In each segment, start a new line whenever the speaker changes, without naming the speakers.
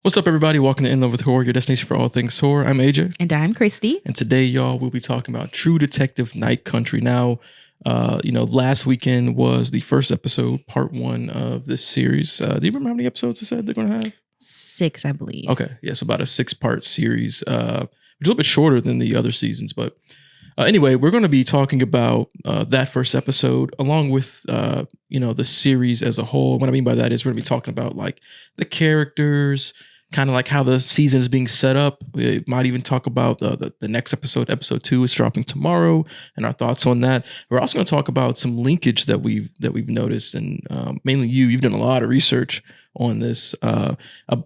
What's up, everybody? Welcome to In Love with Horror, your destination for all things horror. I'm AJ.
And I'm Christy.
And today, y'all, we'll be talking about True Detective Night Country. Now, last weekend was the first episode, part one of this series. Do you remember how many episodes I said they're going to have?
6, I believe.
Okay. Yes, about a 6-part series, which is a little bit shorter than the other seasons. But anyway, we're going to be talking about that first episode along with, the series as a whole. What I mean by that is we're going to be talking about like the characters, kind of like how the season is being set up. We might even talk about the next episode. Episode 2 is dropping tomorrow, and our thoughts on that. We're also going to talk about some linkage that we've noticed, and mainly you've done a lot of research on this,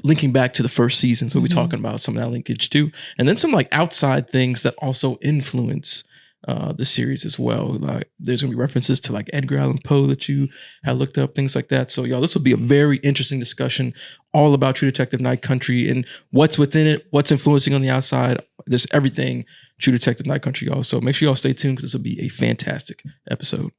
linking back to the first season. So we'll be talking about some of that linkage too, and then some like outside things that also influence the series as well. Like there's gonna be references to like Edgar Allan Poe that you had looked up, things like that. So y'all, this will be a very interesting discussion all about True Detective Night Country and what's within it, what's influencing on the outside. There's everything True Detective Night Country, y'all. So make sure y'all stay tuned because this will be a fantastic episode.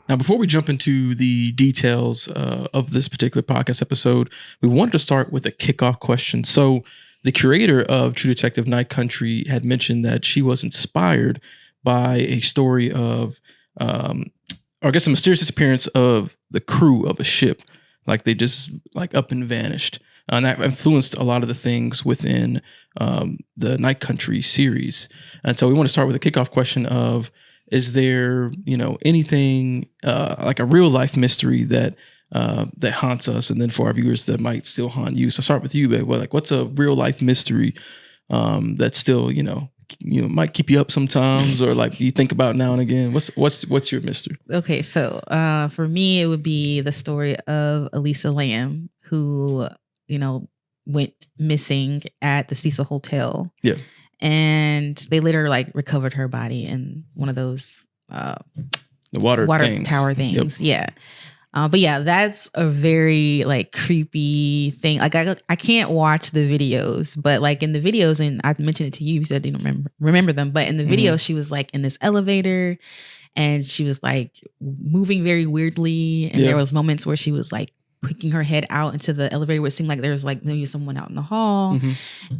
Now, before we jump into the details of this particular podcast episode, we wanted to start with a kickoff question. So the creator of True Detective Night Country had mentioned that she was inspired by a story of, or I guess a mysterious disappearance of the crew of a ship. Like they just like up and vanished. And that influenced a lot of the things within the Night Country series. And so we want to start with a kickoff question of, is there, anything like a real life mystery that haunts us, and then for our viewers that might still haunt you? So start with you, babe. Like, what's a real life mystery that still, might keep you up sometimes, or like you think about now and again? What's your mystery?
Okay, so for me, it would be the story of Elisa Lam, who went missing at the Cecil Hotel.
Yeah.
And they later like recovered her body in one of those
the water
tower things. Yep. Yeah. But yeah, that's a very like creepy thing. Like I can't watch the videos, but like in the videos, and I mentioned it to you, you said you don't remember them, but in the video, she was like in this elevator and she was like moving very weirdly. And there was moments where she was like picking her head out into the elevator where it seemed like there was like maybe someone out in the hall,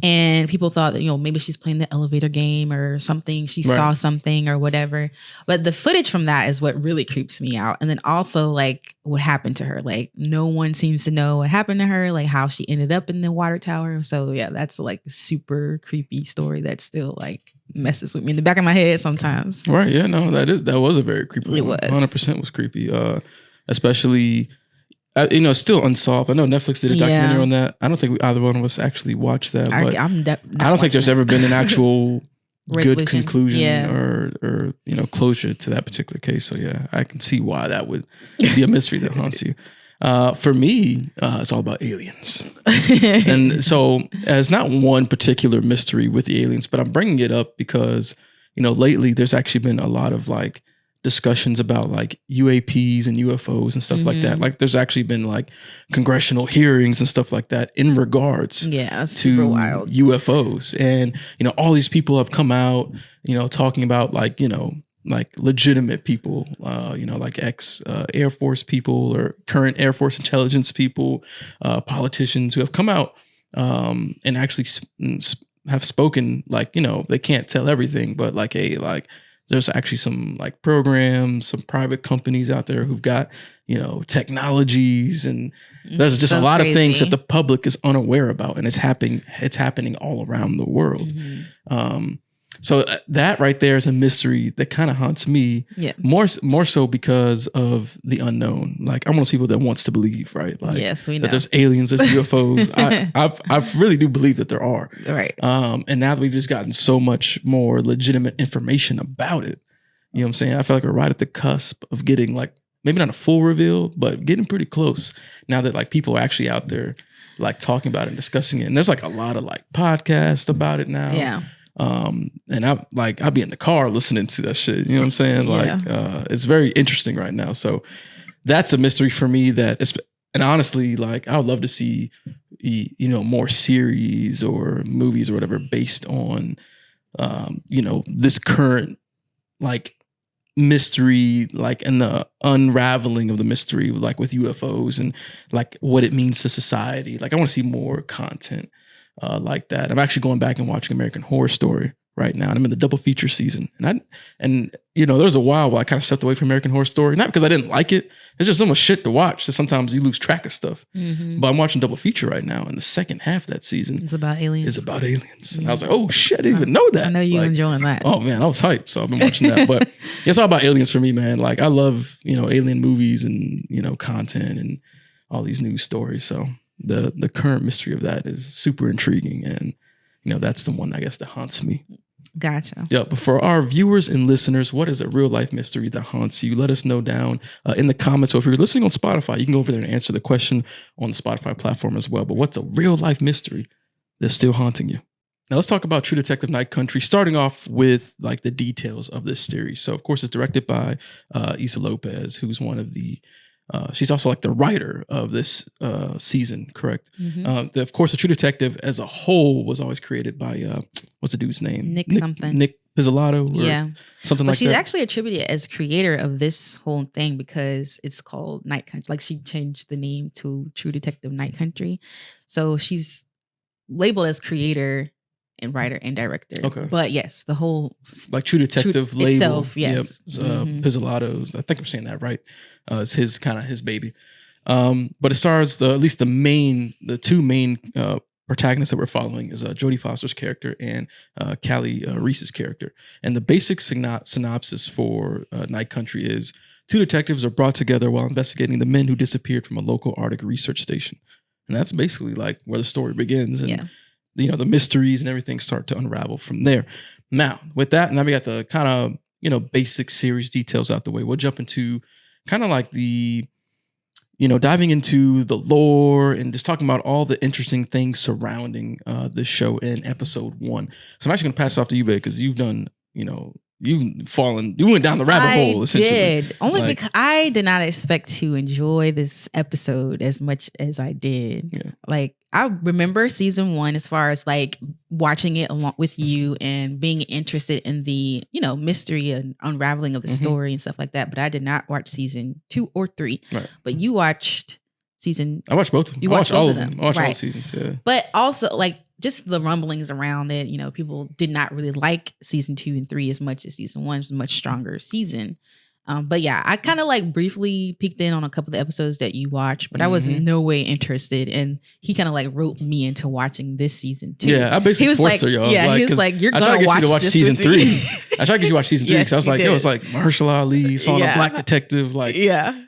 and people thought that maybe she's playing the elevator game or something. She saw something or whatever. But the footage from that is what really creeps me out. And then also like what happened to her. Like no one seems to know what happened to her, like how she ended up in the water tower. So yeah, that's like a super creepy story that still like messes with me in the back of my head sometimes.
Right. Yeah. No, that was a very creepy one.
It was
100% was creepy. Especially. Still unsolved. I know Netflix did a documentary on that. I don't think either one of us actually watched that. But I don't think there's ever been an actual good conclusion or closure to that particular case. So yeah, I can see why that would be a mystery that haunts you. For me, it's all about aliens. And so it's not one particular mystery with the aliens, but I'm bringing it up because, lately there's actually been a lot of like discussions about like UAPs and UFOs and stuff like that. Like there's actually been like congressional hearings and stuff like that in regards to
super wild
UFOs. And, all these people have come out, talking about like, like legitimate people, like ex Air Force people or current Air Force intelligence people, politicians who have come out and actually have spoken like, they can't tell everything, but like, hey, like, there's actually some like programs, some private companies out there who've got, technologies, and there's just a lot of things that the public is unaware about, and it's happening all around the world. So that right there is a mystery that kind of haunts me. Yeah. More so because of the unknown. Like I'm one of those people that wants to believe, right? Like
yes, we know
that there's aliens, there's UFOs. I really do believe that there are.
Right.
And now that we've just gotten so much more legitimate information about it, You know what I'm saying? I feel like we're right at the cusp of getting like, maybe not a full reveal, but getting pretty close now that like people are actually out there like talking about it and discussing it. And there's like a lot of like podcasts about it now.
Yeah.
And I'll be in the car listening to that shit. You know what I'm saying? Like, it's very interesting right now. So that's a mystery for me and honestly, like I would love to see, you know, more series or movies or whatever based on, you know, this current like mystery, like, and the unraveling of the mystery, like with UFOs and like what it means to society. Like I want to see more content like that. I'm actually going back and watching American Horror Story right now. And I'm in the double feature season. And you know, there was a while where I kind of stepped away from American Horror Story, not because I didn't like it. There's just so much shit to watch that sometimes you lose track of stuff.
Mm-hmm.
But I'm watching double feature right now, and the second half of that season
is about aliens.
And I was like, oh shit, I didn't even know that.
I know you
like,
enjoying that.
Oh man, I was hyped. So I've been watching that. But it's all about aliens for me, man. Like I love, you know, alien movies and, you know, content and all these news stories. So the current mystery of that is super intriguing. And, you know, that's the one I guess that haunts me.
Gotcha.
Yeah, but for our viewers and listeners, what is a real life mystery that haunts you? Let us know down in the comments. So if you're listening on Spotify, you can go over there and answer the question on the Spotify platform as well. But what's a real life mystery that's still haunting you? Now let's talk about True Detective Night Country, starting off with like the details of this series. So of course it's directed by Issa Lopez, who's one of the she's also like the writer of this season, correct?
Mm-hmm.
Of course, the True Detective as a whole was always created by what's the dude's name? Nick Pizzolatto, or something like that.
She's actually attributed as creator of this whole thing because it's called Night Country. Like she changed the name to True Detective Night Country, so she's labeled as creator and writer and director. Okay, but yes, the whole
like True Detective label
itself, yes.
Yep. Pizzolatto's. I think I'm saying that right. It's his baby. But it stars the two main protagonists that we're following is Jodie Foster's character and Callie Reese's character. And the basic synopsis for Night Country is 2 detectives are brought together while investigating the men who disappeared from a local Arctic research station. And that's basically like where the story begins. And you know, the mysteries and everything start to unravel from there. Now, with that, now we got the kind of, you know, basic series details out the way. We'll jump into kind of like the, you know, diving into the lore and just talking about all the interesting things surrounding this show in episode 1. So I'm actually going to pass it off to you, babe, because you've done, you know, you went down the rabbit hole, essentially.
I did. Only because I did not expect to enjoy this episode as much as I did. Yeah. Like, I remember season 1 as far as like watching it along with you and being interested in the, you know, mystery and unraveling of the story and stuff like that. But I did not watch season 2 or 3. Right. But you watched season.
I watched both of them. I watched all of them. I watched all the seasons. Yeah.
But also like just the rumblings around it. You know, people did not really like season 2 and 3 as much as season 1. It was a much stronger season. But yeah, I kind of like briefly peeked in on a couple of the episodes that you watched, but I was in no way interested. And he kind of like roped me into watching this season too.
Yeah, I basically forced her, y'all.
Yeah,
like,
he was like, "You're gonna
watch season 3." I tried to get you to watch season 3 because I was like, "Yo, it's like Mahershala Ali's following a black detective." Like,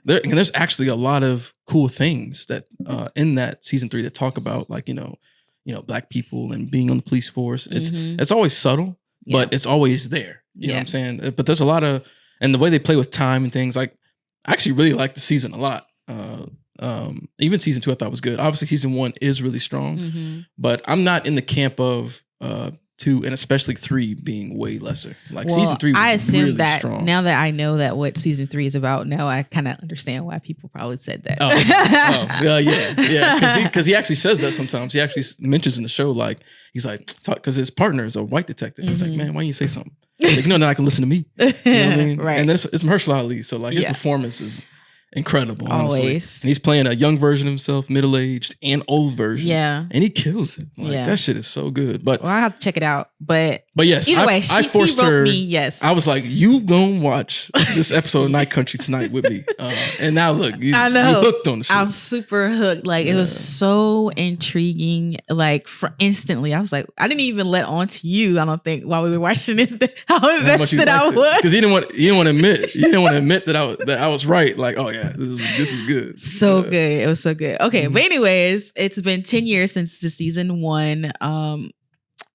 there's actually a lot of cool things that in that season 3 that talk about like you know black people and being on the police force. It's always subtle, but it's always there. You know what I'm saying? But there's a lot of and the way they play with time and things, like I actually really liked the season a lot. Even season 2 I thought was good. Obviously season 1 is really strong, but I'm not in the camp of 2 and especially 3 being way lesser. Like season 3 was
I assume
really
that
strong.
Now that I know that what season 3 is about, now I kind of understand why people probably said that.
Because he actually says that sometimes. He actually mentions in the show, like he's like, because his partner is a white detective. He's like, man, why don't you say something? Like, you know, then I can listen to me. You know what I mean? Right. And then it's Mahershala Ali, so like his performance is incredible, honestly.
Always.
And he's playing a young version of himself, middle-aged and old version.
Yeah.
And he kills it. Like that shit is so good. But
I have to check it out. But
yes,
either way,
I forced her.
Me, yes.
I was like, you gonna watch this episode of Night Country tonight with me. And now look,
I know.
you hooked on the shit.
I'm super hooked. Like it was so intriguing. Like instantly, I was like, I didn't even let on to you. I don't think while we were watching it how invested I was.
Because you didn't want to admit that I was right. Like, oh yeah, this is good.
So good. It was so good. Okay, but anyways, it's been 10 years since the season 1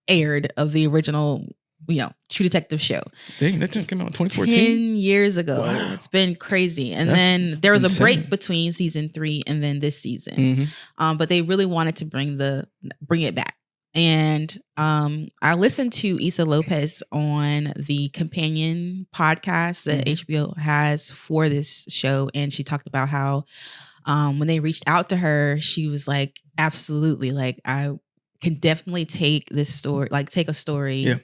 aired of the original True Detective show.
Dang, that just came out in 2014.
10 years ago.
Wow.
It's been crazy. And
That's
then there was
insane.
a break between season 3 and then this season. But they really wanted to bring it back. And I listened to Issa Lopez on the companion podcast that HBO has for this show. And she talked about how when they reached out to her, she was like, absolutely, like, I can definitely take this story, like take a story,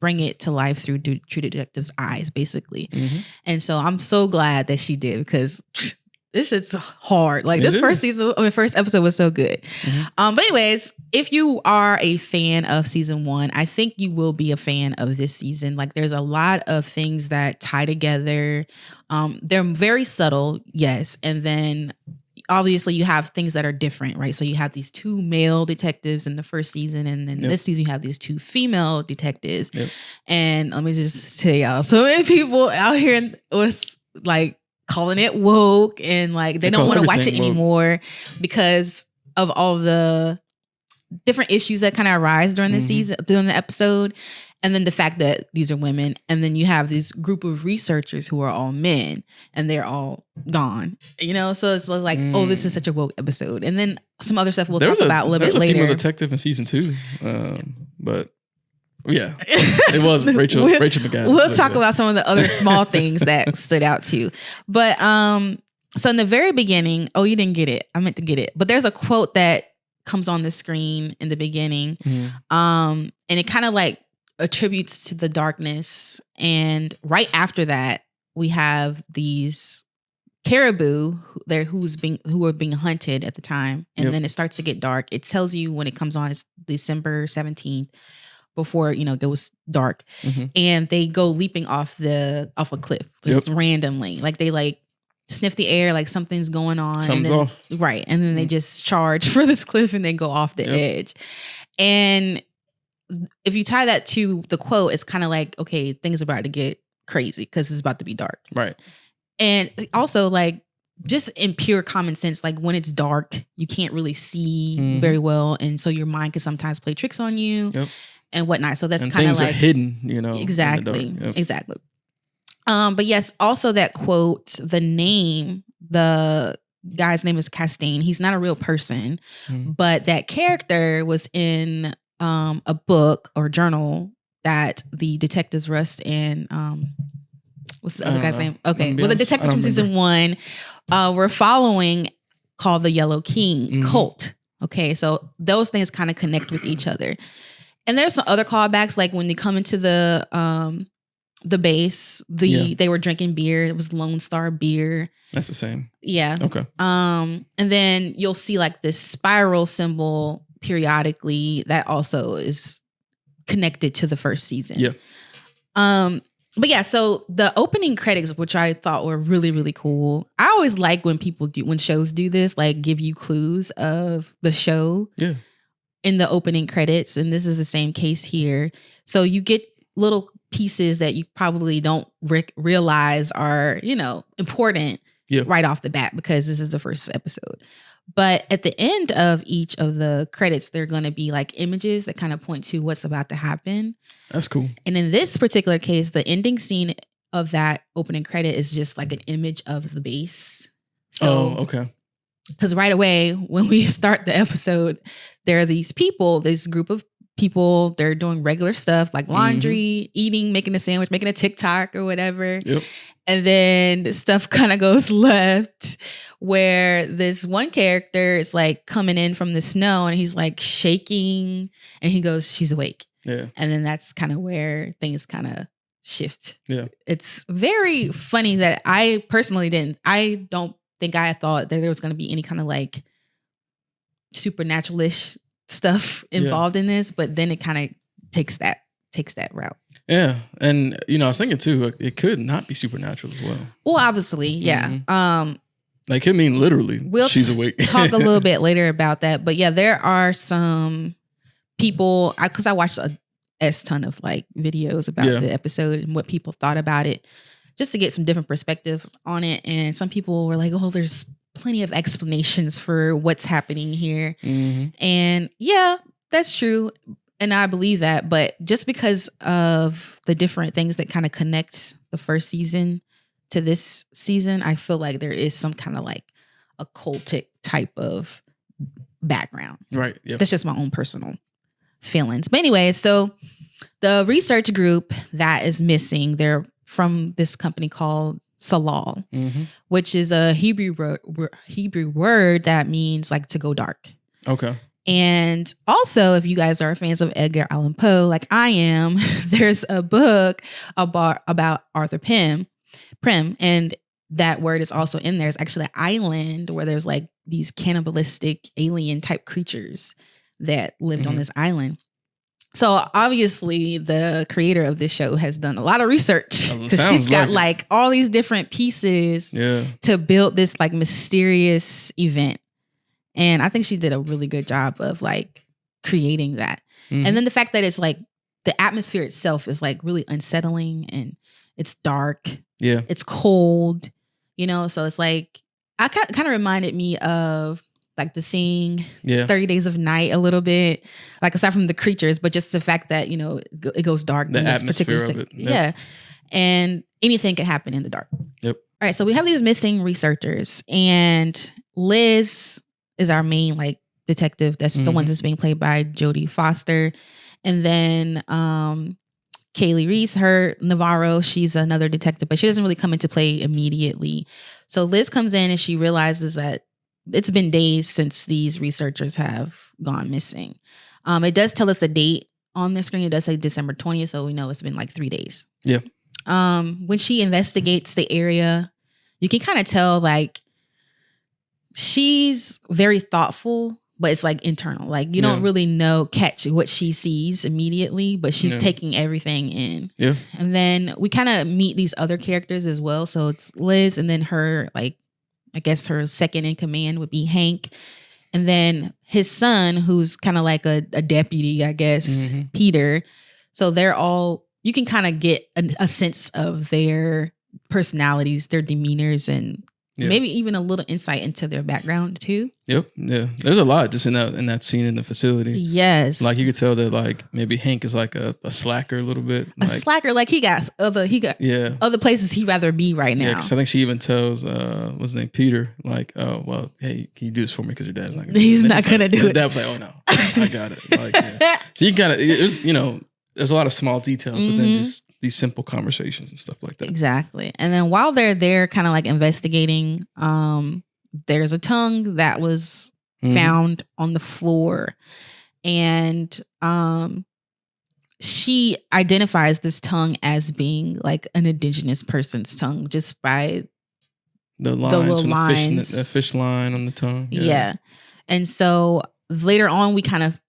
bring it to life through True Detective's eyes, basically. And so I'm so glad that she did, because this shit's hard. Like, this first episode was so good. But anyways, if you are a fan of season 1, I think you will be a fan of this season. Like, there's a lot of things that tie together. They're very subtle, yes. And then obviously you have things that are different, right? So you have these 2 male detectives in the first season, and then this season you have these 2 female detectives. And let me just tell y'all, so many people out here was like calling it woke, and like they don't want to watch it anymore because of all the different issues that kind of arise during the season, during the episode. And then the fact that these are women, and then you have this group of researchers who are all men, and they're all gone. So it's like, oh, this is such a woke episode. And then some other stuff we'll talk about a little bit later.
There was a female detective in season 2, but yeah, it was Rachel McAdams.
We'll talk about some of the other small things that stood out too. But so in the very beginning, you didn't get it. I meant to get it, but there's a quote that comes on the screen in the beginning, and it kind of like attributes to the darkness. And right after that, we have these caribou who are being hunted at the time, and then it starts to get dark. It tells you when it comes on, it's December 17th, before it goes dark, and they go leaping off a cliff just randomly. Like, they like sniff the air, like something's going on.
Something's off.
Right. And then they just charge for this cliff and they go off the edge. And if you tie that to the quote, it's kind of like, okay, things are about to get crazy because it's about to be dark.
Right.
And also, like, just in pure common sense, like when it's dark, you can't really see very well. And so your mind can sometimes play tricks on you and whatnot. So that's kind of like
things are hidden,
Exactly. Exactly. But yes, also that quote, the guy's name is Castaigne. He's not a real person, but that character was in a book or journal that the detectives Rust and what's the other guy's name? Okay, well, the detectives from season 1 were following, called the Yellow King cult. Okay, so those things kind of connect with each other. And there's some other callbacks, like when they come into the base, they were drinking beer. It was Lone Star beer.
That's the same.
Yeah.
Okay.
And then you'll see like this spiral symbol periodically that also is connected to the first season.
Yeah.
But yeah, so the opening credits, which I thought were really, really cool. I always like when when shows do this, like give you clues of the show in the opening credits. And this is the same case here. So you get little pieces that you probably don't realize are, important right off the bat, because this is the first episode. But at the end of each of the credits, they're going to be like images that kind of point to what's about to happen.
That's cool.
And in this particular case, the ending scene of that opening credit is just like an image of the base. So,
okay.
Because right away, when we start the episode, there are these people, this group of people, they're doing regular stuff like laundry, eating, making a sandwich, making a TikTok or whatever.
Yep.
And then stuff kind of goes left, where this one character is like coming in from the snow and he's like shaking and he goes, she's awake.
Yeah.
And then that's kind of where things kind of shift.
Yeah.
It's very funny that I personally don't think I thought that there was going to be any kind of like supernatural-ish stuff involved in this, but then it kind of takes that route.
Yeah. And I was thinking too, it could not be supernatural as well.
Well, obviously, yeah.
Like, it mean literally she's awake.
Talk a little bit later about that, but yeah, there are some people, because I watched a ton of like videos about the episode and what people thought about it, just to get some different perspectives on it. And some people were like, oh, there's plenty of explanations for what's happening here. And yeah, that's true. And I believe that, but just because of the different things that kind of connect the first season to this season, I feel like there is some kind of like occultic type of background.
Right. Yep.
That's just my own personal feelings. But anyway, so the research group that is missing, they're from this company called Salal, which is a Hebrew word that means like to go dark.
Okay.
And also, if you guys are fans of Edgar Allan Poe, like I am, there's a book about Arthur Pym, and that word is also in there. It's actually an island where there's like these cannibalistic alien type creatures that lived on this island. So obviously the creator of this show has done a lot of research because she's got like all these different pieces to build this like mysterious event. And I think she did a really good job of like creating that. And then the fact that it's like the atmosphere itself is like really unsettling and it's dark. Yeah. It's cold, you know? So it's like, I kind of reminded me of like The Thing, 30 Days of Night a little bit, like aside from the creatures, but just the fact that, you know, it goes dark.
The atmosphere of it.
Yep. Yeah. And anything can happen in the dark.
Yep.
All right. So we have these missing researchers and Liz is our main like detective. That's the one that's being played by Jodie Foster. And then Kaylee Reese, her Navarro, she's another detective, but she doesn't really come into play immediately. So Liz comes in and she realizes that it's been days since these researchers have gone missing. It does tell us the date on the screen. It does say December 20th, so we know it's been like 3 days.
Yeah.
When she investigates the area, you can kind of tell like she's very thoughtful, but it's like internal. Like you don't really catch what she sees immediately, but she's taking everything in. Yeah. And then we kind of meet these other characters as well. So it's Liz and then her, like, I guess her second in command would be Hank. And then his son, who's kind of like a deputy, I guess, Peter. So they're all, you can kind of get a sense of their personalities, their demeanors, and maybe even a little insight into their background too. Yep.
Yeah. There's a lot just in that scene in the facility.
Yes.
Like you could tell that like maybe Hank is like a slacker a little bit.
A slacker, like he got other places he'd rather be right now. Yeah,
because I think she even tells what's his name, Peter, like, oh well, hey, can you do this for me? Because your dad's not gonna
He's not gonna do it.
Dad was like, oh no, I got it. Like, so you kind of there's a lot of small details within these simple conversations and stuff like that.
Exactly. And then while they're there kind of like investigating, there's a tongue that was found on the floor. And she identifies this tongue as being like an indigenous person's tongue just by
the lines from the fish line on the tongue.
Yeah. And so later on, we kind of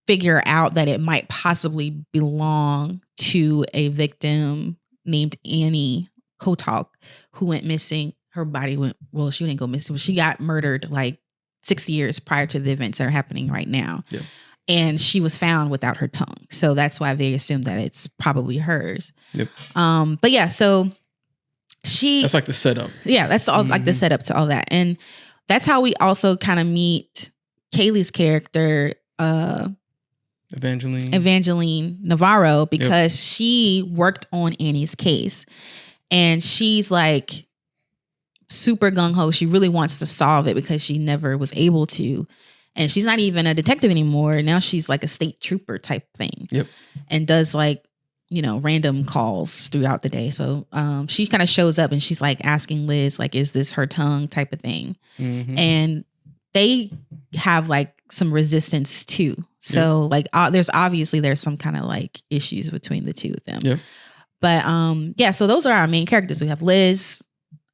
figure out that it might possibly belong to a victim named Annie Kotalk who went missing. Her body she didn't go missing, but she got murdered like 6 years prior to the events that are happening right now. Yeah. And she was found without her tongue. So that's why they assume that it's probably hers. Yep. But yeah, so that's
like the setup.
Yeah, that's all like the setup to all that. And that's how we also kind of meet Kaylee's character, Evangeline Navarro, because she worked on Annie's case and she's like super gung-ho. She really wants to solve it because she never was able to. And she's not even a detective anymore. Now she's like a state trooper type thing. Yep. And does like, random calls throughout the day. So she kind of shows up and she's like asking Liz, like, is this her tongue type of thing? And they have like some resistance too. So like there's some kind of like issues between the two of them. Yeah. But so those are our main characters. We have Liz,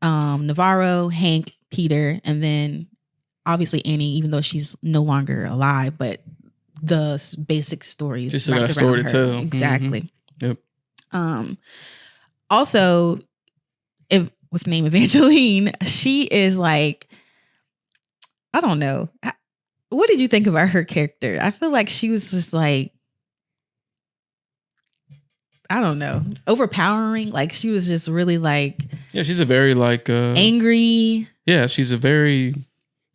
Navarro, Hank, Peter, and then obviously Annie, even though she's no longer alive, but the basic story is
she's still got a story to tell.
Exactly. Yep. Also, what's her name? Evangeline. She is like, I don't know. What did you think about her character? I feel like she was just like, I don't know, overpowering. Like she was just really like,
she's a very like
angry.
Yeah, she's a very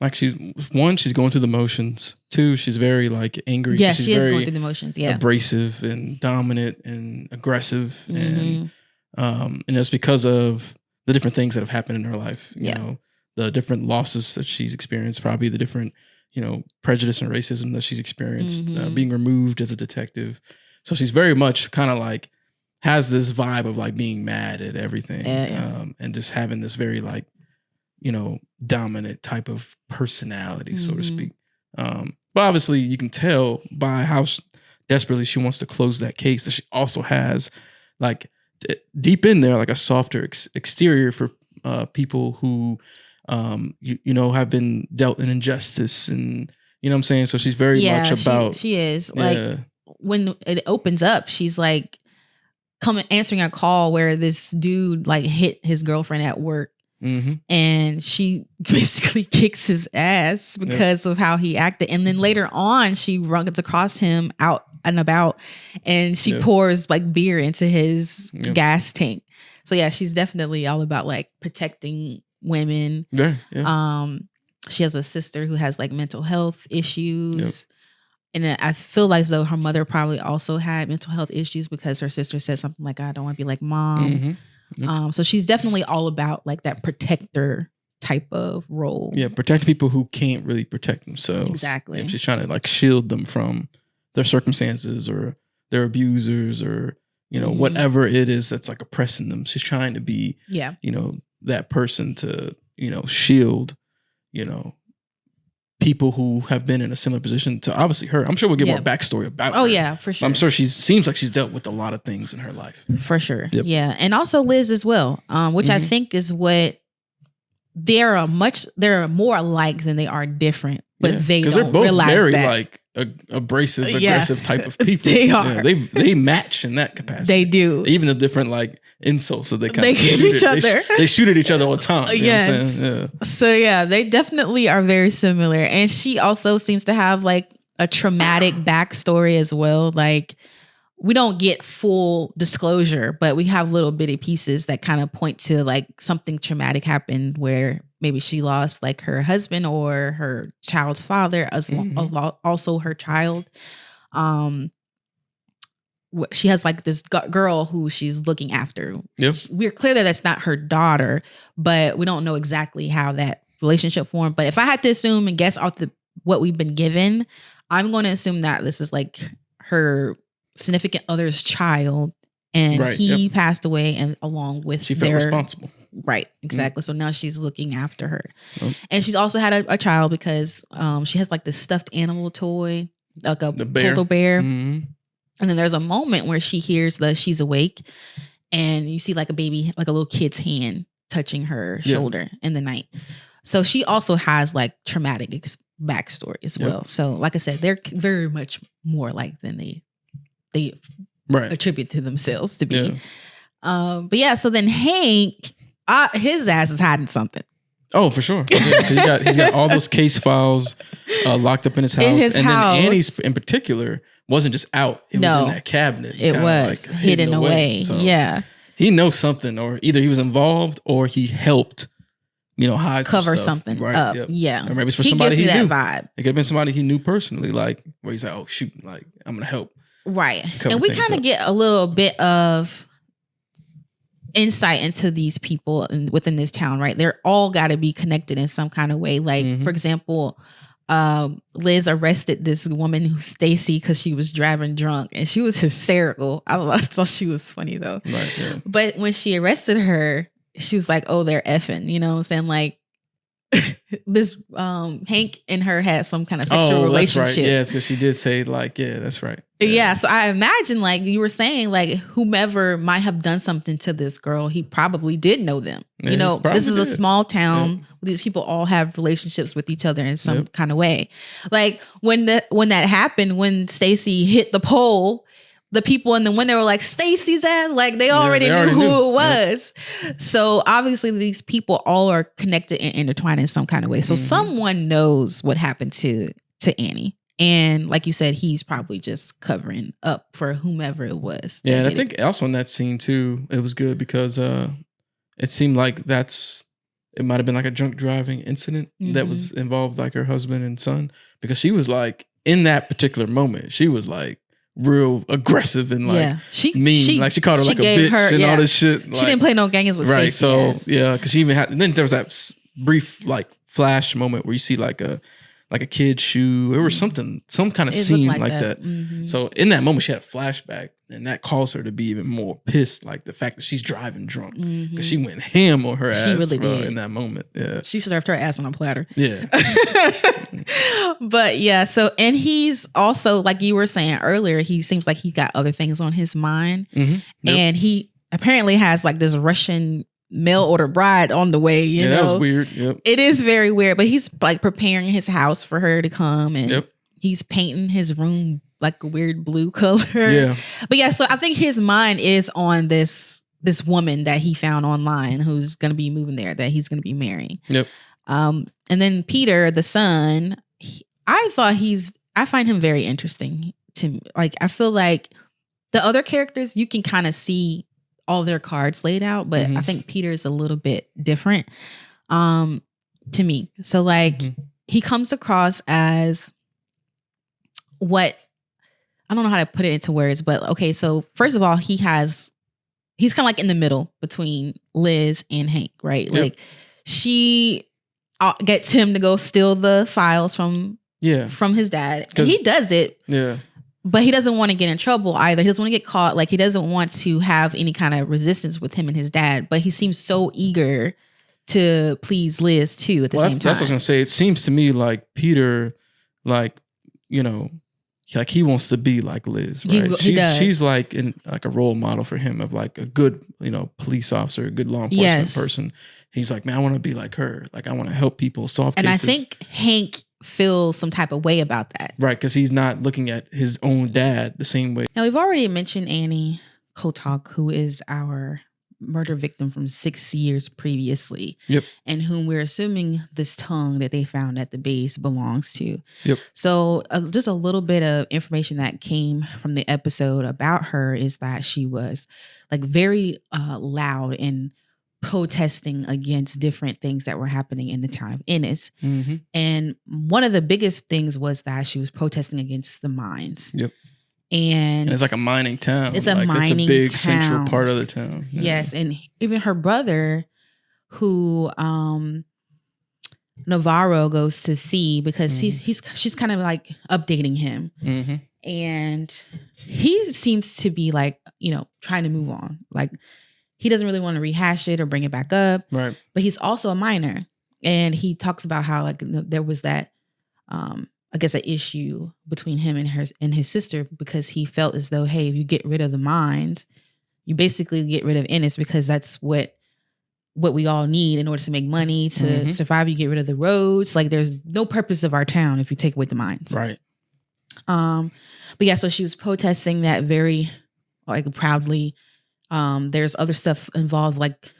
like she's going through the motions. 2, she's very like angry.
Yeah,
she's
she is
very
going through the motions. Yeah.
abrasive and dominant and aggressive,
Mhm.
and it's because of the different things that have happened in her life. You
Yeah.
know, the different losses that she's experienced, probably the different, you know, prejudice and racism that she's experienced,
Mhm.
being removed as a detective. So she's very much kind of like has this vibe of like being mad at everything, and just having this very like, you know, dominant type of personality, so to
Mhm.
speak. But obviously you can tell by how desperately she wants to close that case that she also has like deep in there like a softer exterior for people who you know have been dealt an injustice, and you know what I'm saying. So she's very much about
she is
yeah,
like when it opens up, she's like coming answering a call where this dude like hit his girlfriend at work.
mm-hmm.
And she basically kicks his ass because of how he acted. And then later on, she runs across him out and about, and she pours like beer into his gas tank. So yeah, she's definitely all about like protecting women. She has a sister who has like mental health issues. And I feel like as though her mother probably also had mental health issues because her sister said something like, I don't want to be like mom. So she's definitely all about like that protector type of role.
Yeah, protect people who can't really protect themselves.
Exactly.
Yeah, she's trying to like shield them from their circumstances or their abusers or, you know, whatever it is that's like oppressing them. She's trying to be, you know, that person to, you know, shield, you know, people who have been in a similar position to obviously her. I'm sure we'll get more backstory about her.
Oh yeah, for sure.
I'm sure she seems like she's dealt with a lot of things in her life.
For sure. Yep. Yeah. And also Liz as well, which I think is what they're more alike than they are different, but they don't
they're both
realize
very
that.
like abrasive, aggressive type of people.
They are.
They match in that capacity.
They do.
Even the different like insults that they
give each other.
They shoot at each other all the time. You know what I'm saying?
So yeah, they definitely are very similar. And she also seems to have like a traumatic backstory as well. Like we don't get full disclosure, but we have little bitty pieces that kind of point to like something traumatic happened where maybe she lost like her husband or her child's father, as also her child. She has like this girl who she's looking after.
Yep.
We're clear that that's not her daughter, but we don't know exactly how that relationship formed. But if I had to assume and guess off what we've been given, I'm going to assume that this is like her significant other's child, and he passed away, and along with
she felt responsible.
Right, exactly. So now she's looking after her, and she's also had a child because she has like this stuffed animal toy, like the polar bear. And then there's a moment where she hears that she's awake, and you see like a baby, like a little kid's hand touching her shoulder in the night. So she also has like traumatic backstory as well. So like I said, they're very much more alike than they attribute to themselves to be. But yeah, so then Hank, his ass is hiding something.
Oh, for sure. He's got all those case files locked up in his house. Then Annie's in particular wasn't just out. It was in that cabinet.
It was like hidden away. So
he knows something, or either he was involved or he helped, you know, hide
cover
something
up.
Yep.
Yeah.
Or maybe it's for somebody he knew.
Vibe.
It could have been somebody he knew personally, like where he's like, oh shoot, like I'm gonna help.
Right. And we kind of get a little bit of insight into these people within this town, right? They're all got to be connected in some kind of way. Like, for example, Liz arrested this woman who's Stacy because she was driving drunk, and she was hysterical. I thought she was funny though.
Right, yeah.
But when she arrested her, she was like, "Oh, they're effing," you know what I'm saying? Like this Hank and her had some kind of sexual relationship.
That's right. Yeah, because she did say like, yeah, that's right.
Yeah, so I imagine like you were saying, like whomever might have done something to this girl, he probably did know them.
Yeah,
you know, this is a small town.
Yep.
These people all have relationships with each other in some kind of way. Like when that happened, when Stacy hit the pole, the people in the window were like, Stacy's ass, like they already knew who it was. Yeah. So obviously these people all are connected and intertwined in some kind of way. So someone knows what happened to Annie. And like you said, he's probably just covering up for whomever it was.
Yeah, and I think also in that scene too, it was good because it seemed like that's it might have been like a drunk driving incident that was involved like her husband and son, because she was like in that particular moment, she was like real aggressive and like mean. Like she called her like a bitch and all this shit. Like,
she didn't play no games with
right.
Stacey.
So yeah, because she even had. And then there was that brief like flash moment where you see like a kid's shoe. It was something, some kind of scene like that. So in that moment, she had a flashback, and that caused her to be even more pissed. Like the fact that she's driving drunk, because she went ham on her ass. She really did in that moment. Yeah,
she served her ass on a platter.
Yeah.
But yeah, so, and he's also, like you were saying earlier, he seems like he got other things on his mind, and he apparently has like this Russian mail order bride on the way. You know,
that was weird. Yep.
It is very weird, but he's like preparing his house for her to come, and he's painting his room like a weird blue color. Yeah. But yeah, so I think his mind is on this woman that he found online who's going to be moving there, that he's going to be marrying.
Yep.
And then Peter, the son, I find him very interesting to me. Like, I feel like the other characters, you can kind of see all their cards laid out, but I think Peter's a little bit different to me. So like he comes across as what, I don't know how to put it into words, but okay, so first of all, he's kind of like in the middle between Liz and Hank, right? Yep. Like she gets him to go steal the files from his dad. And he does it. Yeah. But he doesn't want to get in trouble either. He doesn't want to get caught. Like, he doesn't want to have any kind of resistance with him and his dad. But he seems so eager to please Liz too at the same time. That's what I was going to
say. It seems to me like Peter, like, you know, like he wants to be like Liz, right? She's like like a role model for him of like a good, you know, police officer, a good law enforcement person. He's like, man, I want to be like her. Like, I want to help people solve cases.
And I think Hank feels some type of way about that.
Right, because he's not looking at his own dad the same way.
Now, we've already mentioned Annie Kotok, who is our murder victim from 6 years previously. Yep. And whom we're assuming this tongue that they found at the base belongs to. Yep. So just a little bit of information that came from the episode about her is that she was like very loud and protesting against different things that were happening in the town of Ennis. And one of the biggest things was that she was protesting against the mines. Yep. And
it's like a mining town.
It's a mining
it's a big
town.
Central part of the town.
Yeah. Yes. And even her brother, who Navarro goes to see because she's kind of like updating him. And he seems to be like, you know, trying to move on. Like, he doesn't really want to rehash it or bring it back up. Right. But he's also a minor. And he talks about how like there was that, I guess, an issue between him and his sister, because he felt as though, hey, if you get rid of the mines, you basically get rid of Ennis, because that's what we all need in order to make money, to survive. You get rid of the roads. Like, there's no purpose of our town if you take away the mines. Right. But yeah, so she was protesting that very like proudly. There's other stuff involved, like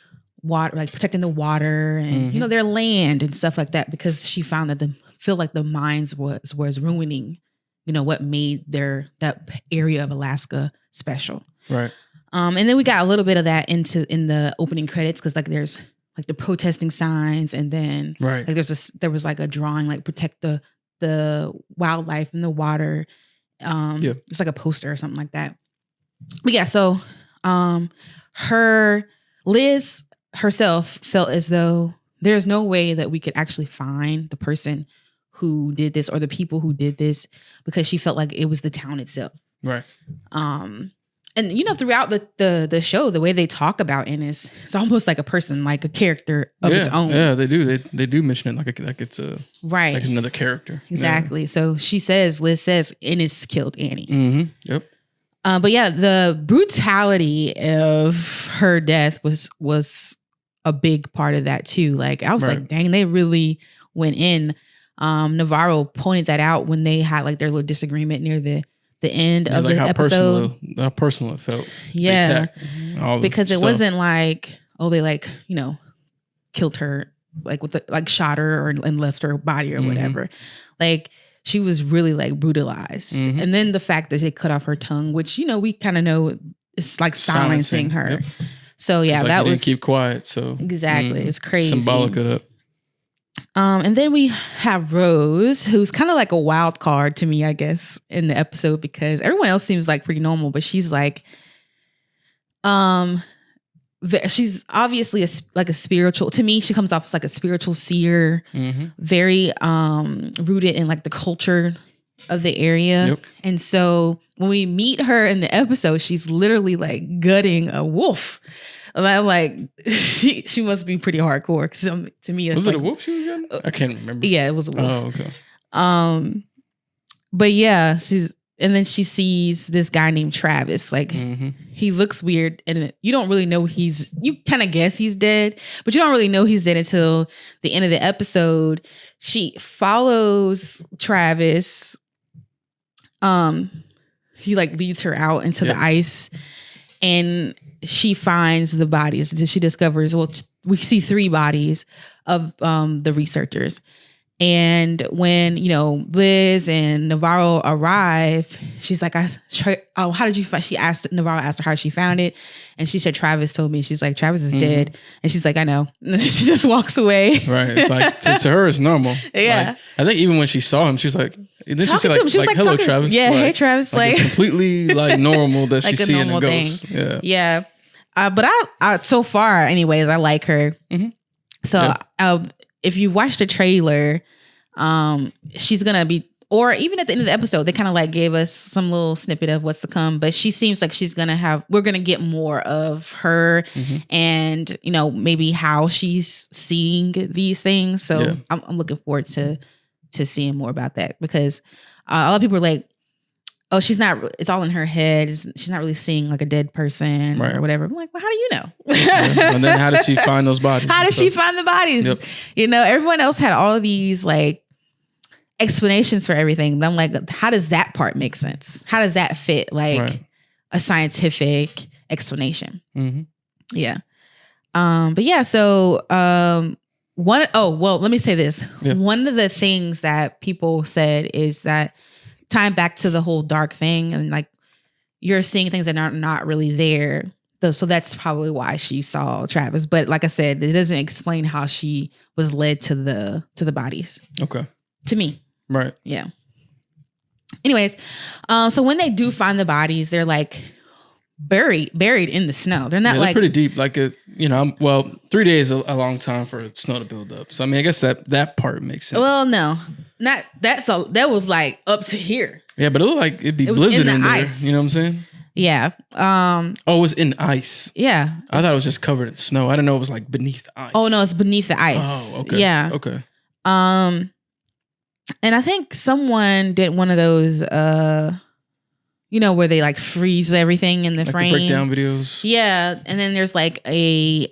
water, like protecting the water and, you know, their land and stuff like that, because she found that feel like the mines was ruining, you know, what made that area of Alaska special. Right. And then we got a little bit of that in the opening credits, because like there's like the protesting signs, and then like there was like a drawing like protect the wildlife and the water. It's like a poster or something like that. But yeah, so Liz herself felt as though there's no way that we could actually find the person who did this or the people who did this, because she felt like it was the town itself. Right. And you know, throughout the show, the way they talk about Ennis, it's almost like a person, like a character of its own.
Yeah, they do. They do mention it like it's a right, like another character.
Exactly. Yeah. So Liz says Ennis killed Annie.
Yep.
But yeah, the brutality of her death was a big part of that too. Like, I was like, dang, they really went in. Navarro pointed that out when they had like their little disagreement near the end of the episode.
How personal it felt.
Yeah. Because it wasn't like, oh, they like, you know, killed her, like with like shot her and left her body or whatever. Like, she was really like brutalized. And then the fact that they cut off her tongue, which, you know, we kind of know is like silencing her. Yep. So yeah,
like
that was
didn't keep quiet. So
exactly. It's crazy.
Symbolic of that.
And then we have Rose, who's kind of like a wild card to me, I guess, in the episode, because everyone else seems like pretty normal, but she's like, she's obviously like a spiritual. To me, she comes off as like a spiritual seer, very rooted in like the culture of the area.
Yep.
And so when we meet her in the episode, she's literally like gutting a wolf. And I'm like, she must be pretty hardcore. Cause to me, it's
was
like,
it a wolf she was getting? I can't remember.
Yeah, it was a wolf.
Oh, okay.
But yeah, and then she sees this guy named Travis. Like he looks weird, and you don't really know you kind of guess he's dead, but you don't really know he's dead until the end of the episode. She follows Travis. He like leads her out into the ice, and she finds the bodies. She discovers, we see 3 bodies of the researchers. And when, Liz and Navarro arrive, she's like, how did you find? Navarro asked her how she found it. And she said, Travis told me. She's like, Travis is dead. And she's like, I know. And she just walks away.
Right. It's like, to her, it's normal.
Yeah.
Like, I think even when she saw him, she's like, then she said
she was like,
hello,
talking,
Travis.
Yeah.
Like,
Hey, Travis.
Like it's completely like normal that
like
she's seeing a ghost. Thing.
Yeah. But I so far, anyways, I like her. So if you watch the trailer, she's gonna be, or even at the end of the episode, they kind of like gave us some little snippet of what's to come. But she seems like we're gonna get more of her, and maybe how she's seeing these things. So I'm looking forward to seeing more about that, because a lot of people are like, oh, it's all in her head. She's not really seeing like a dead person or whatever. I'm like, well, how do you know?
And then how did she find those bodies?
How did she find the bodies? Yep. Everyone else had all of these like explanations for everything. But I'm like, how does that part make sense? How does that fit like a scientific explanation? Yeah. But yeah, so let me say this. Yeah. One of the things that people said is that time back to the whole dark thing, and like you're seeing things that are not really there. So that's probably why she saw Travis. But like I said, it doesn't explain how she was led to the bodies. Okay. To me.
Right.
Yeah. Anyways, so when they do find the bodies, they're like buried in the snow. They're not like
pretty deep. Like 3 days is a long time for snow to build up. So I mean, I guess that part makes sense.
Well, no, not that was like up to here.
Yeah, but it looked like it'd be blizzard in there.
Ice.
You know what I'm saying?
Yeah.
It was in ice.
Yeah.
I thought it was just covered in snow. I didn't know it was like beneath the ice.
Oh no, it's beneath the ice.
Oh, okay.
Yeah.
Okay.
And I think someone did one of those where they like freeze everything in the frame.
The breakdown videos.
Yeah. And then there's like a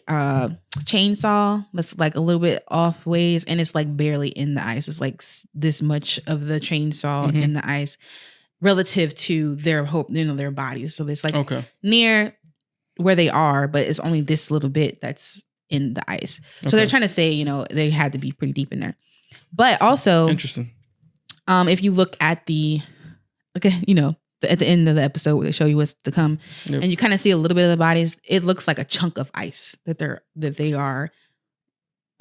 chainsaw that's like a little bit off ways, and it's like barely in the ice. It's like this much of the chainsaw in the ice relative to their their bodies. So it's like near where they are, but it's only this little bit that's in the ice. So they're trying to say, they had to be pretty deep in there. But also,
interesting.
If you look at at the end of the episode where they show you what's to come, and you kind of see a little bit of the bodies, it looks like a chunk of ice that they are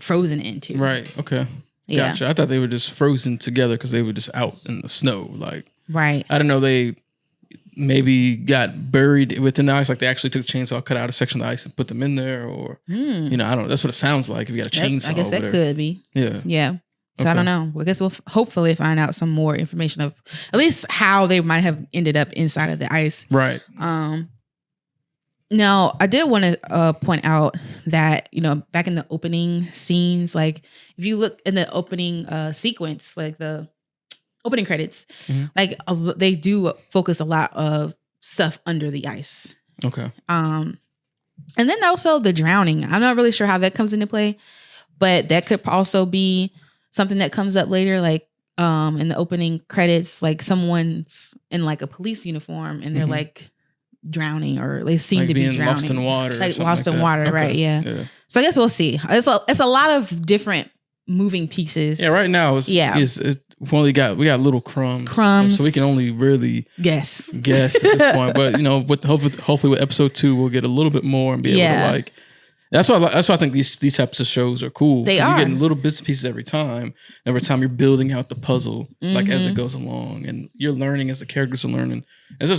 frozen into.
Right. Okay.
Yeah.
Gotcha. I thought they were just frozen together because they were just out in the snow. Like,
right.
I don't know. They maybe got buried within the ice. Like they actually took a chainsaw, cut out a section of the ice and put them in there, or I don't know. That's what it sounds like. If you got a chainsaw,
I guess that could be.
Yeah.
Yeah. So I don't know. I guess we'll hopefully find out some more information of at least how they might have ended up inside of the ice.
Right.
Now, I did want to point out that, back in the opening scenes, like if you look in the opening sequence, like the opening credits, like they do focus a lot of stuff under the ice.
Okay.
And then also the drowning. I'm not really sure how that comes into play, but that could also be something that comes up later, like in the opening credits, like someone's in like a police uniform and they're like drowning, or they seem
like
to be
being
drowning,
lost in water,
like lost in
that.
water,
Okay.
right? Yeah. So I guess we'll see. It's a lot of different moving pieces.
Yeah. Right now, we got little crumbs, so we can only really
guess
at this point. But with hopefully with episode 2, we'll get a little bit more and be able to like. That's why I think these types of shows are cool.
They are.
You're getting little bits and pieces every time. Every time you're building out the puzzle, like as it goes along, and you're learning as the characters are learning. It's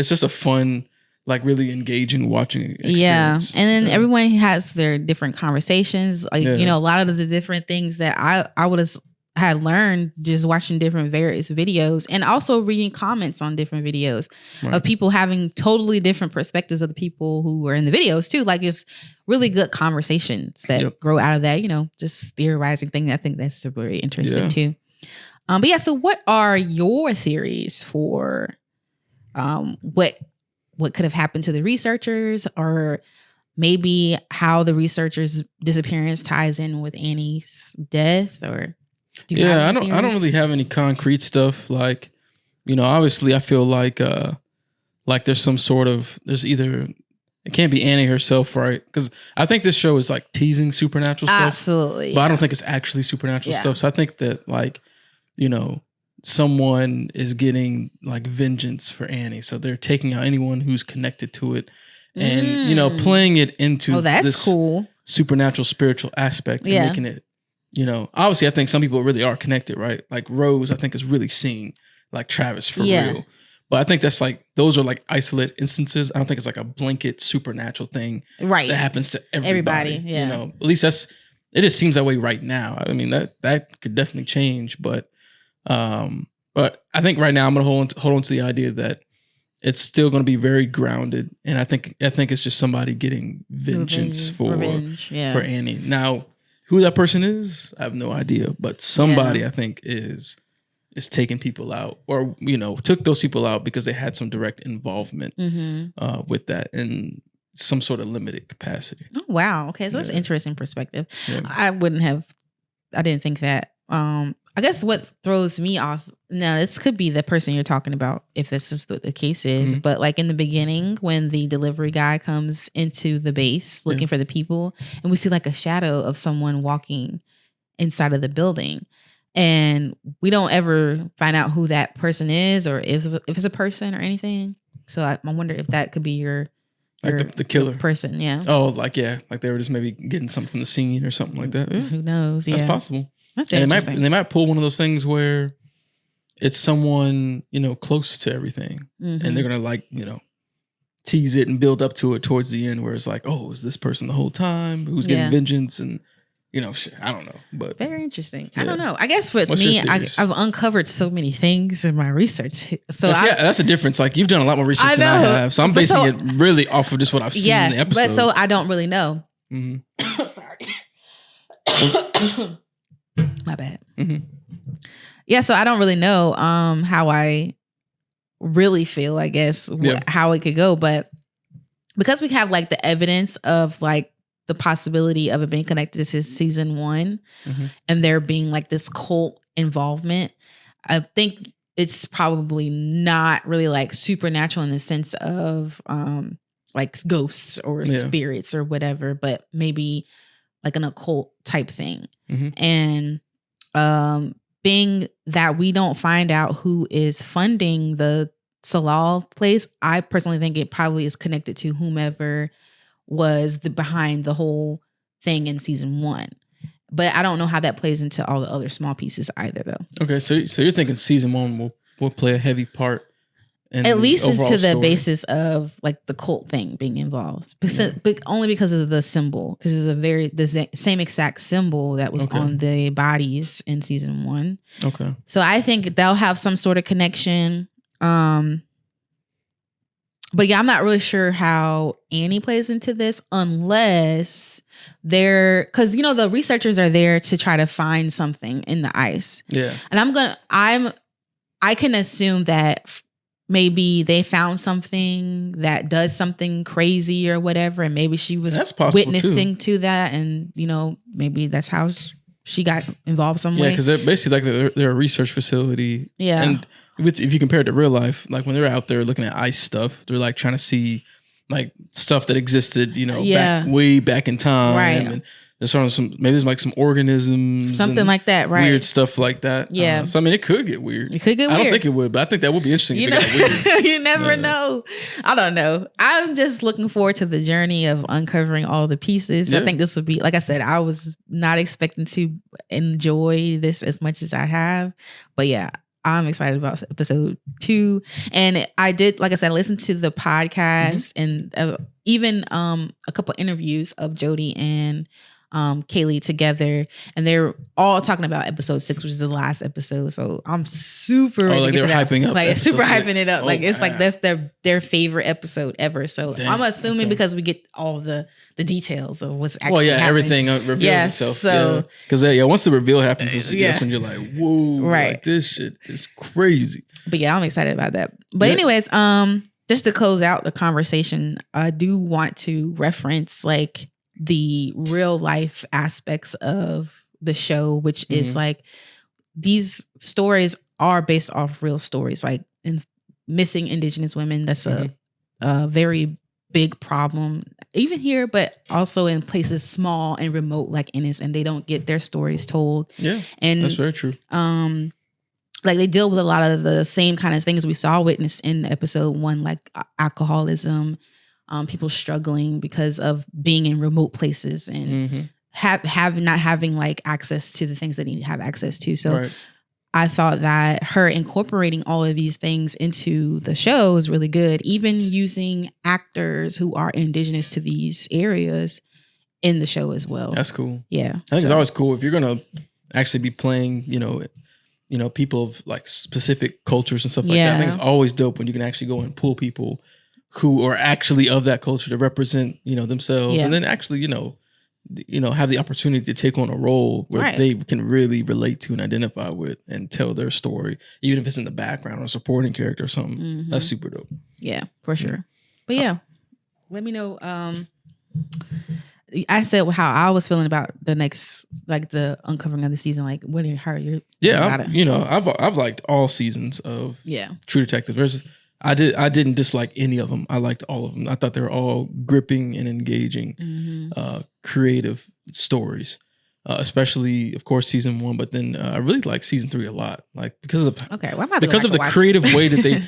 just a fun, like really engaging watching experience.
Yeah, and then everyone has their different conversations. Like a lot of the different things that I would have had learned just watching different various videos, and also reading comments on different videos of people having totally different perspectives of the people who were in the videos too. Like it's really good conversations that grow out of that, just theorizing thing. I think that's very interesting too. But yeah, so what are your theories for what could have happened to the researchers, or maybe how the researchers' disappearance ties in with Annie's death? Or
I don't really have any concrete stuff. Like, obviously I feel like there's some sort of, it can't be Annie herself, right? Because I think this show is like teasing supernatural stuff.
Absolutely.
But I don't think it's actually supernatural stuff. So I think that like, someone is getting like vengeance for Annie. So they're taking out anyone who's connected to it and, playing it into this cool supernatural spiritual aspect and making it, obviously I think some people really are connected, right? Like Rose, I think is really seeing like Travis for real. But I think that's like, those are like isolated instances. I don't think it's like a blanket supernatural thing that happens to everybody. At least it just seems that way right now. I mean, that could definitely change, but I think right now I'm going to hold on to the idea that it's still going to be very grounded. And I think it's just somebody getting vengeance for Annie. Now, who that person is, I have no idea, but somebody I think is taking people out, or took those people out because they had some direct involvement with that in some sort of limited capacity.
Oh wow! Okay, so that's an interesting perspective. Yeah. I didn't think that. I guess what throws me off. Now, this could be the person you're talking about, if this is what the case is. But like in the beginning, when the delivery guy comes into the base looking for the people, and we see like a shadow of someone walking inside of the building, and we don't ever find out who that person is, or if it's a person or anything. So I wonder if that could be your
like the killer
person. Yeah.
Oh, like they were just maybe getting something from the scene or something like that. Yeah.
Who knows? Yeah,
that's possible.
That's
interesting. They might pull one of those things where it's someone close to everything, and they're gonna like tease it and build up to it towards the end, where it's like, oh, is this person the whole time who's getting vengeance? And I don't know, but
very interesting. I don't know. I guess with me, I've uncovered so many things in my research. So
that's the difference. Like you've done a lot more research than I have, so I'm basing it really off of just what I've seen in the episode.
But so I don't really know. Sorry. My bad. Yeah, so I don't really know how I really feel, I guess, how it could go. But because we have like the evidence of like the possibility of it being connected to season 1 and there being like this cult involvement, I think it's probably not really like supernatural in the sense of like ghosts or spirits or whatever, but maybe like an occult type thing. And being that we don't find out who is funding the Salal place, I personally think it probably is connected to whomever was behind the whole thing in season 1. But I don't know how that plays into all the other small pieces either, though.
Okay, so you're thinking season 1 will play a heavy part,
at least into the basis of like the cult thing being involved, but only because of the symbol, because it's the same exact symbol that was on the bodies in season 1.
Okay,
so I think they'll have some sort of connection. But yeah, I'm not really sure how Annie plays into this unless because the researchers are there to try to find something in the ice.
Yeah,
and I can assume that maybe they found something that does something crazy or whatever, and maybe she was witnessing to that, and maybe that's how she got involved some way.
Yeah, because they're basically like they're a research facility. Yeah, and if you compare it to real life, like when they're out there looking at ice stuff, they're like trying to see like stuff that existed, way back in time.
Right.
And there's maybe there's like some organisms,
something
and
like that, right?
weird stuff like that.
Yeah.
So I mean, it could get weird.
It could get weird.
I don't think it would, but I think that would be interesting.
You
if
know,
it got weird.
you never know. I don't know. I'm just looking forward to the journey of uncovering all the pieces.
Yeah.
I think this would be, like I said, I was not expecting to enjoy this as much as I have, but yeah, I'm excited about episode 2. And I did, like I said, listen to the podcast and even a couple interviews of Jody and Kaylee together, and they're all talking about episode 6, which is the last episode. So I'm super
like they're hyping up,
like super hyping
6.
it up. Like it's
man.
like that's their favorite episode ever. So I'm assuming because we get all the details of what's actually happening.
Everything reveals itself.
So
because once the reveal happens, that's when you're like, whoa,
right?
Like, this shit is crazy.
But yeah, I'm excited about that. But anyways, just to close out the conversation, I do want to reference like the real life aspects of the show, which is like these stories are based off real stories, like in missing Indigenous women. That's a very big problem even here, but also in places small and remote like Ennis, and they don't get their stories told. Yeah, and
that's very true.
Like they deal with a lot of the same kind of things we saw witnessed in episode 1, like alcoholism, people struggling because of being in remote places and not having like access to the things they need to have access to. So I thought that her incorporating all of these things into the show is really good. Even using actors who are indigenous to these areas in the show as well.
That's cool.
Yeah.
I think it's always cool if you're going to actually be playing, people of like specific cultures and stuff like that. I think it's always dope when you can actually go and pull people who are actually of that culture to represent, themselves, and then actually, have the opportunity to take on a role where they can really relate to and identify with and tell their story, even if it's in the background or a supporting character or something. That's super dope.
Yeah, for sure. But yeah, let me know. I said how I was feeling about the next, like the uncovering of the season. Like, what did her?
I've liked all seasons of True Detective. I didn't dislike any of them. I liked all of them. I thought they were all gripping and engaging, creative stories. Especially, of course, season 1. But then I really like season 3 a lot. Like because of the creative way that they.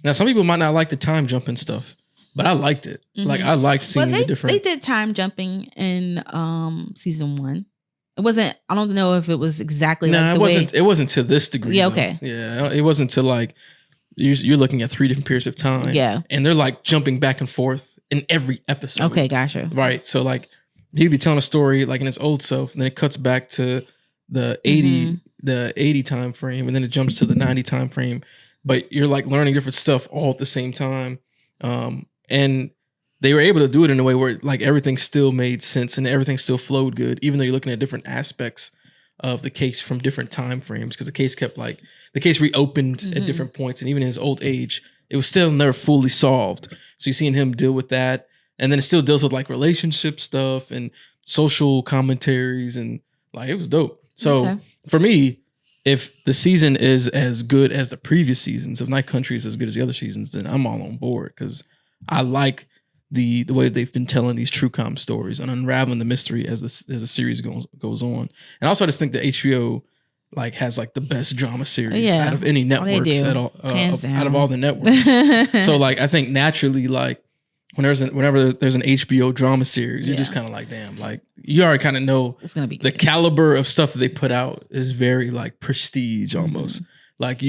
Now some people might not like the time jumping stuff, but I liked it. Like I liked seeing the different.
They did time jumping in season 1. It wasn't. I don't know if it was exactly.
No,
like
it wasn't. It wasn't to this degree.
Yeah.
Though.
Okay.
Yeah, it wasn't to like. You're looking at 3 different periods of time.
Yeah. And
they're like jumping back and forth in every episode.
Okay, gotcha.
Right. So like he'd be telling a story like in his old self, and then it cuts back to the 80 time frame, and then it jumps to the 90 time frame. But you're like learning different stuff all at the same time. And they were able to do it in a way where like everything still made sense and everything still flowed good, even though you're looking at different aspects of the case from different time frames, because the case reopened at different points, and even in his old age, it was still never fully solved. So you're seeing him deal with that, and then it still deals with like relationship stuff and social commentaries, and like it was dope. So for me, if the season is as good as the previous seasons, if Night Country is as good as the other seasons, then I'm all on board, because I like the way they've been telling these true crime stories and unraveling the mystery as the series goes on. And also I just think that HBO like has like the best drama series out of any networks at all, out of all the networks. So like I think naturally, like whenever there's an HBO drama series, you're just kind of like, damn, like you already kind of know
it's gonna be
the caliber of stuff that they put out is very like prestige almost. Like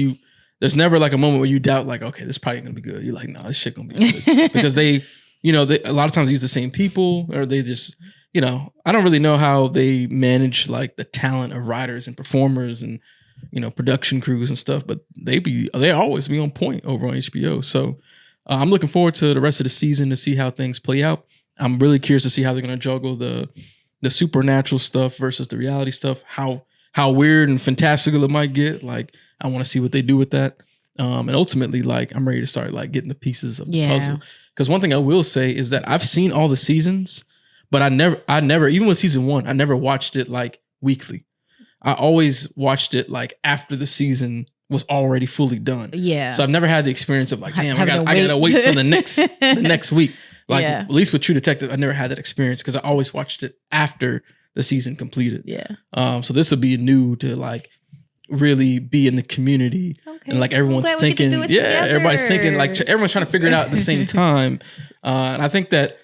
there's never like a moment where you doubt like, okay, this is probably gonna be good. You're like, no, this shit gonna be good. Because they a lot of times use the same people, or they just, I don't really know how they manage like the talent of writers and performers and, production crews and stuff, but they always be on point over on HBO. So I'm looking forward to the rest of the season to see how things play out. I'm really curious to see how they're going to juggle the supernatural stuff versus the reality stuff, how weird and fantastical it might get. Like, I want to see what they do with that. And ultimately, like, I'm ready to start like getting the pieces of the puzzle. Because one thing I will say is that I've seen all the seasons, but I never, even with season 1, I never watched it like weekly. I always watched it like after the season was already fully done. Yeah. So I've never had the experience of like, damn, I gotta wait for the next week. Like
Yeah.
at least with True Detective, I never had that experience because I always watched it after the season completed.
Yeah.
So this would be new to like really be in the community
Okay.
and like everyone's
I'm glad we get to
thinking,
do it
everybody's thinking like
together.
everyone's trying to figure it out at the same time. And I think that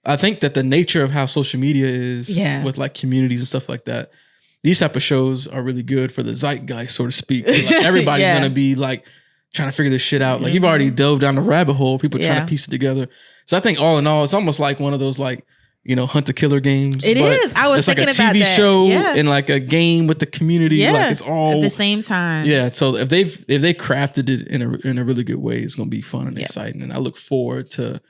the nature of how social media is with like communities and stuff like that, these type of shows are really good for the zeitgeist, so to speak. Like everybody's gonna be like trying to figure this shit out. Like you've already dove down the rabbit hole. People trying to piece it together. So I think all in all, it's almost like one of those like, you know, hunter killer games.
It is. I was thinking
like a
about
TV
that.
show
Yeah.
and like a game with the community.
Yeah.
Like it's all
at the same time.
Yeah. So if they crafted it in a really good way, it's gonna be fun and exciting. And I look forward to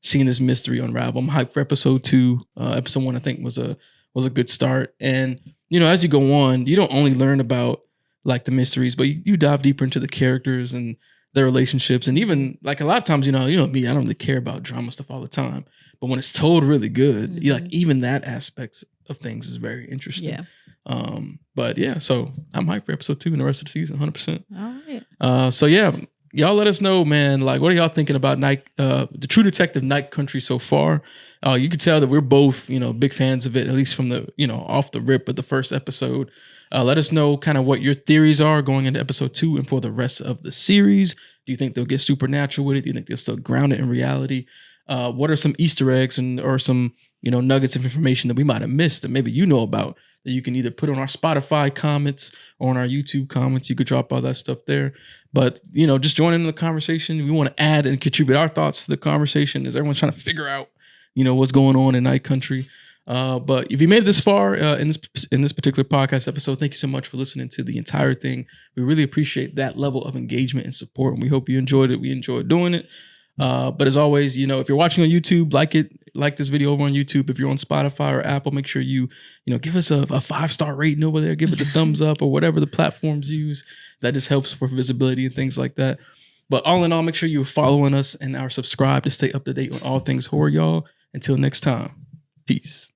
seeing this mystery unravel. I'm hyped for episode 2. Episode 1, I think, was a good start. And you know, as you go on, you don't only learn about like the mysteries, but you dive deeper into the characters and their relationships. And even like a lot of times, you know me, I don't really care about drama stuff all the time. But when it's told really good, you like even that aspects of things is very interesting.
Yeah.
But yeah, so I'm hyped for episode 2 and the rest of the season, 100%.
All right.
So yeah, y'all let us know, man. Like, what are y'all thinking about the True Detective Night Country so far? You can tell that we're both, you know, big fans of it, at least from the, you know, off the rip of the first episode. Let us know kind of what your theories are going into episode 2 and for the rest of the series. Do you think they'll get supernatural with it? Do you think they'll still ground it in reality? What are some Easter eggs or some, you know, nuggets of information that we might have missed that maybe you know about that you can either put on our Spotify comments or on our YouTube comments? You could drop all that stuff there. But, you know, just join in the conversation. We want to add and contribute our thoughts to the conversation as everyone's trying to figure out, you know, what's going on in Night Country. But if you made it this far in this particular podcast episode, thank you so much for listening to the entire thing. We really appreciate that level of engagement and support, and we hope you enjoyed it. We enjoyed doing it. But as always, you know, if you're watching on YouTube, like this video over on YouTube. If you're on Spotify or Apple, make sure you give us a 5-star rating over there. Give it a thumbs up or whatever the platforms use. That just helps for visibility and things like that. But all in all, make sure you're following us and are subscribed to stay up to date on all things horror, y'all. Until next time, peace.